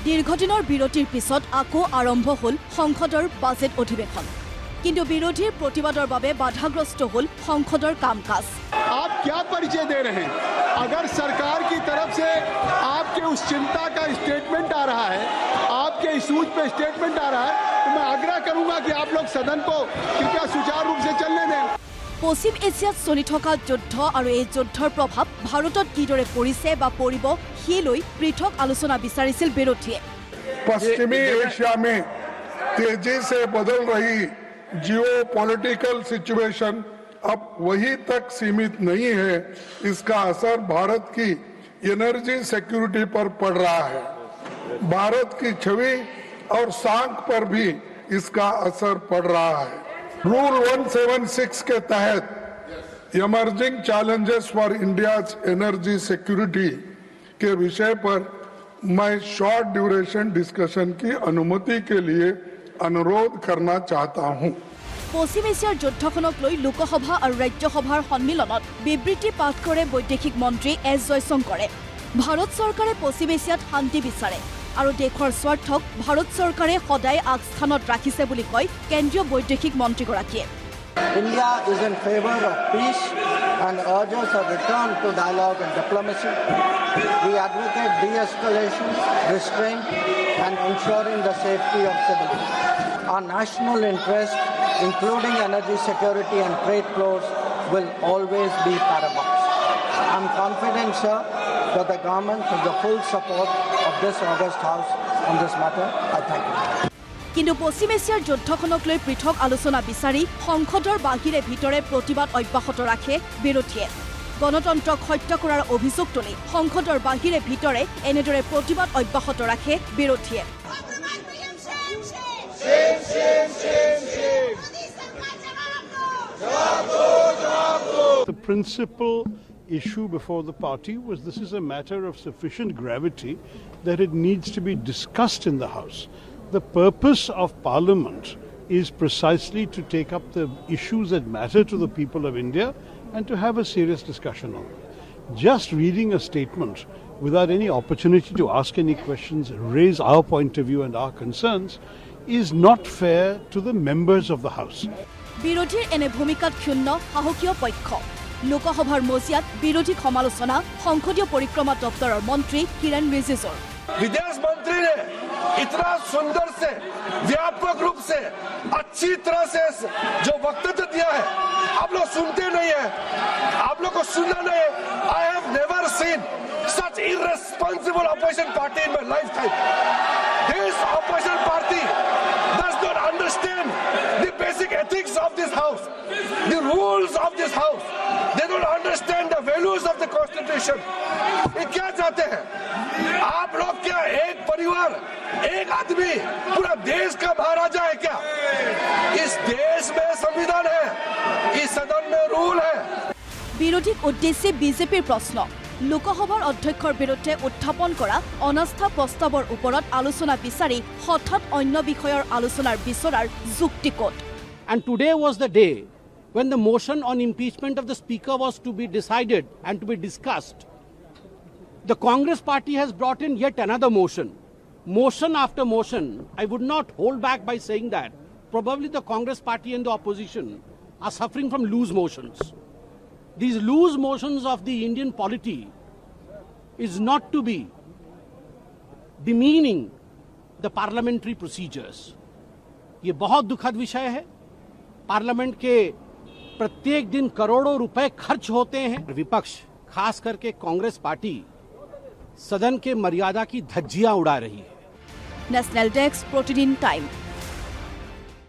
দীৰ্ঘদিনৰ বিৰতিৰ পিছত আকৌ আৰম্ভ হ'ল সংসদৰ বাজেট অধিৱেশন। কিন্তু বিৰোধীৰ প্ৰতিবাদৰ বাবে বাধাগ্ৰস্ত হ'ল সংসদৰ কাম-কাজ। आप क्या परिचय दे रहे हैं? अगर सरकार की तरफ से आपके उस चिंता का स्टेटमेंट आ रहा है, आपके इशूज पे स्टेटमेंट आ रहा है, तो मैं आग्रह करूंगा कि आप लोग सदन को कृपया सुचारू रूप से चलने दें। পশ্চিম এছিয়াত চলি থকা যুদ্ধ আৰু এই যুদ্ধৰ প্ৰভাৱ ভাৰতত কিদৰে পৰিছে বা পৰিব সেই লৈ পৃথক আলোচনা বিচাৰিছিল বিৰোধীয়ে। पश्चिमी एशिया में तेजी से बदल रही जियोपॉलिटिकल सिचुएशन अब वहीं तक सीमित नहीं है। इसका असर भारत की एनर्जी सिक्योरिटी पर पड़ रहा है। भारत की छवि और सांख पर भी इसका असर पड़ रहा है। रूल 176 के तहत emerging challenges for India's energy security के विषय पर मैं शॉर्ट ड्यूरेशन डिस्कशन की अनुमति के लिए अनुरोध करना चाहता हूं। পশ্চিম এছিয়াৰ যুদ্ধখনক লৈ লোকসভা আৰু ৰাজ্যসভাৰ সন্মিলনত বিবৃতি পাঠ কৰে বৈদেশিক মন্ত্ৰী এছ জয়শংকৰে। ভাৰত চৰকাৰে পশ্চিম এছিয়াত শান্তি বিচাৰে আৰু দেশৰ স্বাৰ্থক ভাৰত চৰকাৰে সদায় আগস্থানত ৰাখিছে বুলি কয় কেন্দ্ৰীয় বৈদেশিক মন্ত্ৰীগৰাকীয়ে। India is in favor of peace and urges a return to dialogue and diplomacy. We advocate de-escalation, restraint and ensuring the safety of civilians. Our national interest, including energy security and trade flows, will always be paramount. I'm confident, sir, that the government has the full support of this August House on this matter. I thank you. কিন্তু পশ্চিম এছিয়াৰ যুদ্ধখনক লৈ পৃথক আলোচনা বিচাৰি সংসদৰ বাহিৰে ভিতৰে প্ৰতিবাদ অব্যাহত ৰাখে বিৰোধীয়ে। গণতন্ত্ৰক হত্যা কৰাৰ অভিযোগ তুলি সংসদৰ বাহিৰে ভিতৰে এনেদৰে প্ৰতিবাদ অব্যাহত ৰাখে বিৰোধীয়ে। The principal issue before the party was this is a matter of sufficient gravity that it needs to be discussed in the House. The purpose of Parliament is precisely to take up the issues that matter to the people of India and to have a serious discussion on them. Just reading a statement without any opportunity to ask any questions, raise our point of view and our concerns is not fair to the members of the House. বিৰোধীৰ এনে ভূমিকাত ক্ষুণ্ণ সাহসীয় পক্ষ। লোকসভাৰ মজিয়াত বিৰোধী সমালোচনা সংসদীয় পৰিক্ৰমা দপ্তৰৰ মন্ত্ৰী কিৰণ ৰিজিজুৰ। विदेश मंत्री ने इतना सुंदर से व्यापक रूप से अच्छी तरह से जो वक्तव्य दिया है, आप लोग सुनते नहीं है, आप लोग को सुनना नहीं है। I have never seen such irresponsible opposition party in my lifetime. This opposition party does not understand the basic ethics of this house, the rules of this house. They don't understand the values of the constitution. ये क्या चाहते हैं आप लोग? क्या एक परिवार, एक आदमी पूरा देश का महाराजा है क्या? इस देश में संविधान है, इस सदन में रूल है। বিৰোধীক উদ্দেশ্যে বিজেপিৰ প্ৰশ্ন। লোকসভাৰ অধ্যক্ষৰ বিৰুদ্ধে উত্থাপন কৰা অনাস্থা প্ৰস্তাৱৰ ওপৰত আলোচনা বিচাৰি হঠাৎ অন্য বিষয়ৰ আলোচনাৰ বিচৰাৰ যুক্তি ক'ত? And today was the day when the motion on impeachment of the speaker was to be decided and to be discussed. The Congress party has brought in yet another motion. Motion after motion. I would not hold back by saying that probably the Congress party and the opposition are suffering from loose motions. These loose motions of the Indian polity is not to be demeaning the parliamentary procedures. ये बहुत दुखद विषय है। Parliament के प्रत्येक दिन करोड़ों रुपए खर्च होते हैं। विपक्ष खास करके कांग्रेस पार्टी सदन के मर्यादा की धज्जियां उड़ा रही है। नेशनल डेस्क प्रतिदिन टाइम।